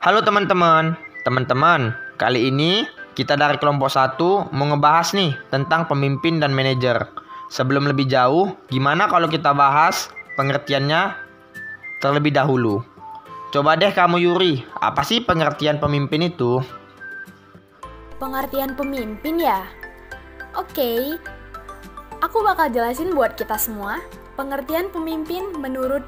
Halo teman-teman, kali ini kita dari kelompok 1 mau ngebahas nih tentang pemimpin dan manajer. Sebelum lebih jauh, gimana kalau kita bahas pengertiannya terlebih dahulu? Coba deh kamu Yuri, apa sih pengertian pemimpin itu? Pengertian pemimpin ya? Oke, aku bakal jelasin buat kita semua pengertian pemimpin menurut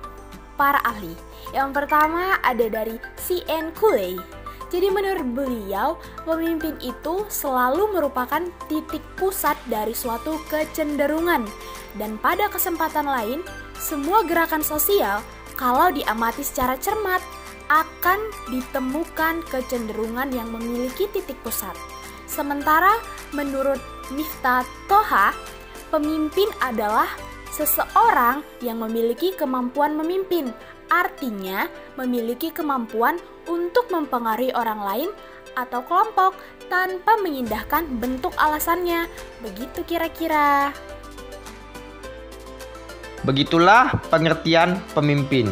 para ahli. Yang pertama ada dari C.N. Cooley. Jadi menurut beliau, pemimpin itu selalu merupakan titik pusat dari suatu kecenderungan. Dan pada kesempatan lain, semua gerakan sosial kalau diamati secara cermat akan ditemukan kecenderungan yang memiliki titik pusat. Sementara menurut Miftah Toha, pemimpin adalah seseorang yang memiliki kemampuan memimpin, artinya memiliki kemampuan untuk mempengaruhi orang lain atau kelompok tanpa mengindahkan bentuk alasannya. Begitu kira-kira. Begitulah pengertian pemimpin.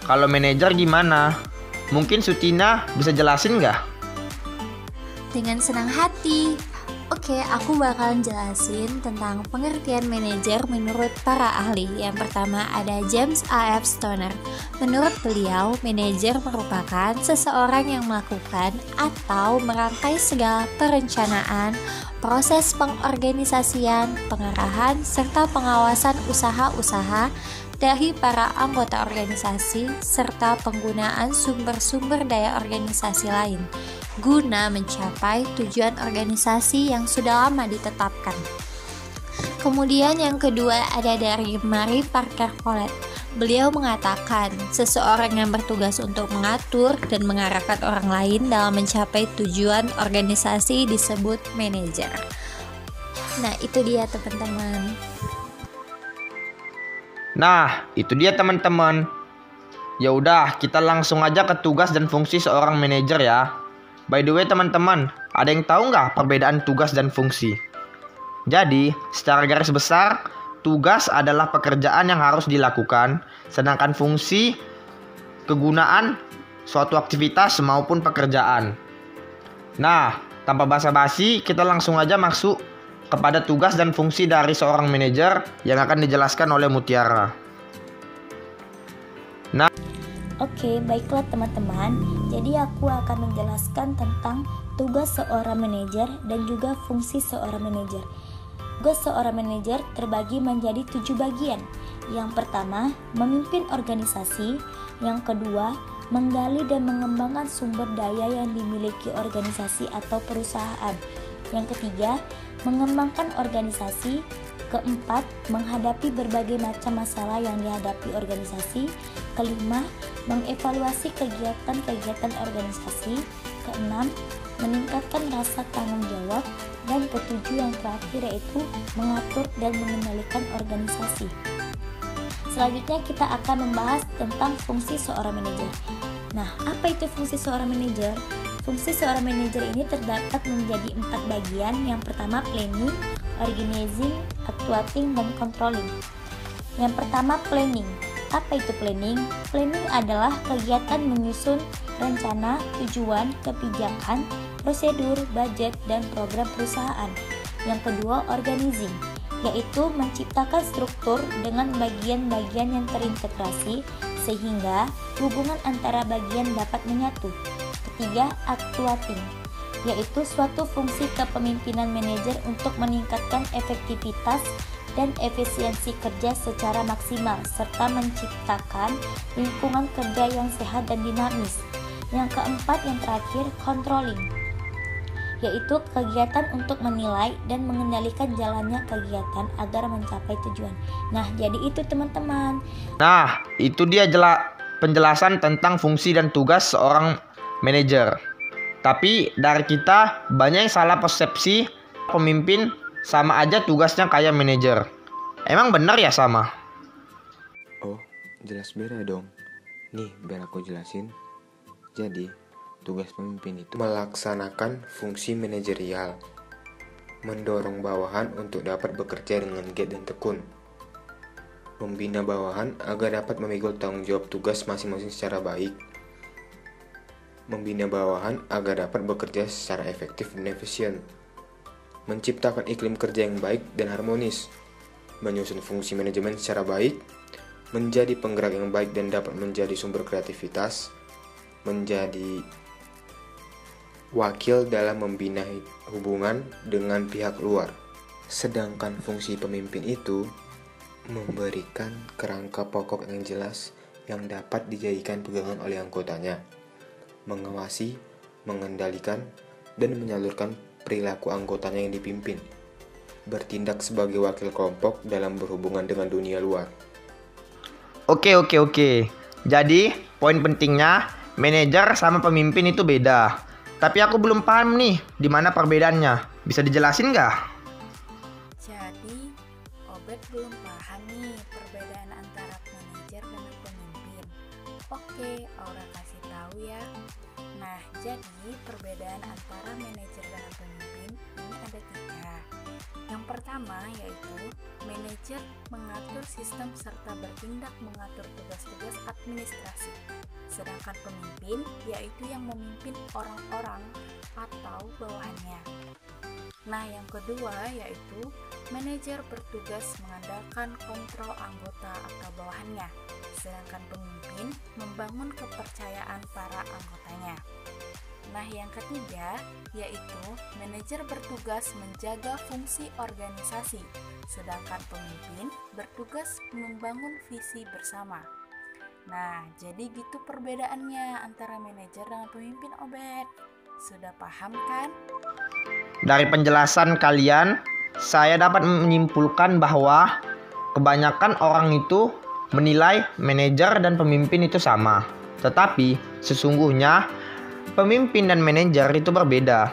Kalau manajer gimana? Mungkin Sutina bisa jelasin nggak? Dengan senang hati. Oke, aku bakalan jelasin tentang pengertian manajer menurut para ahli. Yang pertama ada James A. F. Stoner. Menurut beliau, manajer merupakan seseorang yang melakukan atau merangkai segala perencanaan, proses pengorganisasian, pengarahan, serta pengawasan usaha-usaha dari para anggota organisasi serta penggunaan sumber-sumber daya organisasi lain guna mencapai tujuan organisasi yang sudah lama ditetapkan. Kemudian yang kedua ada dari Mary Parker Follett. Beliau mengatakan, seseorang yang bertugas untuk mengatur dan mengarahkan orang lain dalam mencapai tujuan organisasi disebut manajer. Nah, itu dia teman-teman. Ya udah, kita langsung aja ke tugas dan fungsi seorang manajer ya. By the way teman-teman, ada yang tahu nggak perbedaan tugas dan fungsi? Jadi, secara garis besar, tugas adalah pekerjaan yang harus dilakukan, sedangkan fungsi kegunaan suatu aktivitas maupun pekerjaan. Nah, tanpa basa-basi, kita langsung aja masuk kepada tugas dan fungsi dari seorang manajer yang akan dijelaskan oleh Mutiara. Oke, baiklah teman-teman. Jadi aku akan menjelaskan tentang tugas seorang manajer dan juga fungsi seorang manajer. Tugas seorang manajer terbagi menjadi 7 bagian. Yang pertama, memimpin organisasi. Yang kedua, menggali dan mengembangkan sumber daya yang dimiliki organisasi atau perusahaan. Yang ketiga, mengembangkan organisasi. Keempat, menghadapi berbagai macam masalah yang dihadapi organisasi. Kelima, mengevaluasi kegiatan-kegiatan organisasi. Keenam, meningkatkan rasa tanggung jawab. Dan ketujuh yang terakhir yaitu mengatur dan mengendalikan organisasi. Selanjutnya kita akan membahas tentang fungsi seorang manajer. Nah, apa itu fungsi seorang manajer? Fungsi seorang manajer ini terdapat menjadi 4 bagian. Yang pertama planning, organizing, actuating, dan controlling. Yang pertama planning. Apa itu planning? Planning adalah kegiatan menyusun rencana, tujuan, kebijakan, prosedur, budget, dan program perusahaan. Yang kedua organizing, yaitu menciptakan struktur dengan bagian-bagian yang terintegrasi sehingga hubungan antara bagian dapat menyatu. Ketiga, actuating, yaitu suatu fungsi kepemimpinan manajer untuk meningkatkan efektivitas dan efisiensi kerja secara maksimal serta menciptakan lingkungan kerja yang sehat dan dinamis. Yang keempat, yang terakhir, controlling, yaitu kegiatan untuk menilai dan mengendalikan jalannya kegiatan agar mencapai tujuan. Nah, jadi itu teman-teman. Nah, itu dia penjelasan tentang fungsi dan tugas seorang manajer. Tapi dari kita banyak yang salah persepsi pemimpin sama aja tugasnya kayak manajer. Emang benar ya sama? Oh, jelas beda dong. Nih, biar aku jelasin. Jadi, tugas pemimpin itu melaksanakan fungsi manajerial, mendorong bawahan untuk dapat bekerja dengan giat dan tekun, membina bawahan agar dapat memikul tanggung jawab tugas masing-masing secara baik, membina bawahan agar dapat bekerja secara efektif dan efisien, menciptakan iklim kerja yang baik dan harmonis, menyusun fungsi manajemen secara baik, menjadi penggerak yang baik dan dapat menjadi sumber kreativitas, menjadi wakil dalam membina hubungan dengan pihak luar. Sedangkan fungsi pemimpin itu memberikan kerangka pokok yang jelas yang dapat dijadikan pegangan oleh anggotanya, mengawasi, mengendalikan, dan menyalurkan perilaku anggotanya yang dipimpin, bertindak sebagai wakil kelompok dalam berhubungan dengan dunia luar. Oke. Jadi, poin pentingnya, manajer sama pemimpin itu beda. Tapi aku belum paham nih, di mana perbedaannya. Bisa dijelasin nggak? Jadi, Obed belum paham nih perbedaan antara manajer dengan pemimpin. Oke, Aura kasih tahu ya. Nah, jadi perbedaan antara manajer dengan pemimpin ini ada 3. Yang pertama yaitu manajer mengatur sistem serta bertindak mengatur tugas-tugas administrasi. Sedangkan pemimpin yaitu yang memimpin orang-orang atau bawahannya. Nah, yang kedua yaitu manajer bertugas mengandalkan kontrol anggota atau bawahannya, sedangkan pemimpin membangun kepercayaan para anggotanya. Nah, yang ketiga yaitu manajer bertugas menjaga fungsi organisasi, sedangkan pemimpin bertugas membangun visi bersama. Nah, jadi gitu perbedaannya antara manajer dengan pemimpin, Obed. Sudah paham kan? Dari penjelasan kalian, saya dapat menyimpulkan bahwa kebanyakan orang itu menilai manajer dan pemimpin itu sama. Tetapi sesungguhnya pemimpin dan manajer itu berbeda.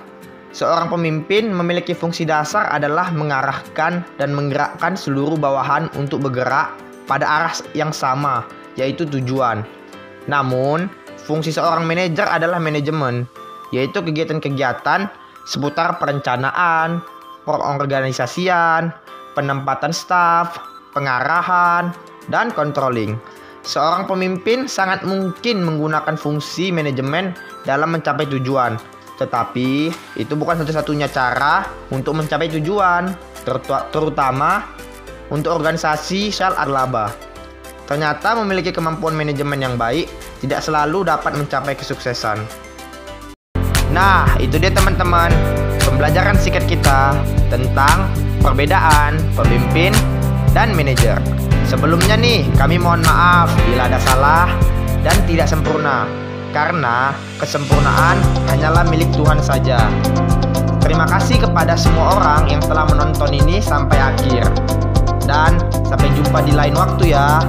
Seorang pemimpin memiliki fungsi dasar adalah mengarahkan dan menggerakkan seluruh bawahan untuk bergerak pada arah yang sama, yaitu tujuan. Namun, fungsi seorang manajer adalah manajemen, yaitu kegiatan-kegiatan seputar perencanaan, pengorganisasian, penempatan staf, pengarahan, dan controlling. Seorang pemimpin sangat mungkin menggunakan fungsi manajemen dalam mencapai tujuan, tetapi itu bukan satu-satunya cara untuk mencapai tujuan, terutama untuk organisasi syal ar-laba. Ternyata memiliki kemampuan manajemen yang baik tidak selalu dapat mencapai kesuksesan. Nah, itu dia teman-teman, pembelajaran singkat kita tentang perbedaan pemimpin dan manajer. Sebelumnya nih, kami mohon maaf bila ada salah dan tidak sempurna, karena kesempurnaan hanyalah milik Tuhan saja. Terima kasih kepada semua orang yang telah menonton ini sampai akhir. Dan sampai jumpa di lain waktu ya.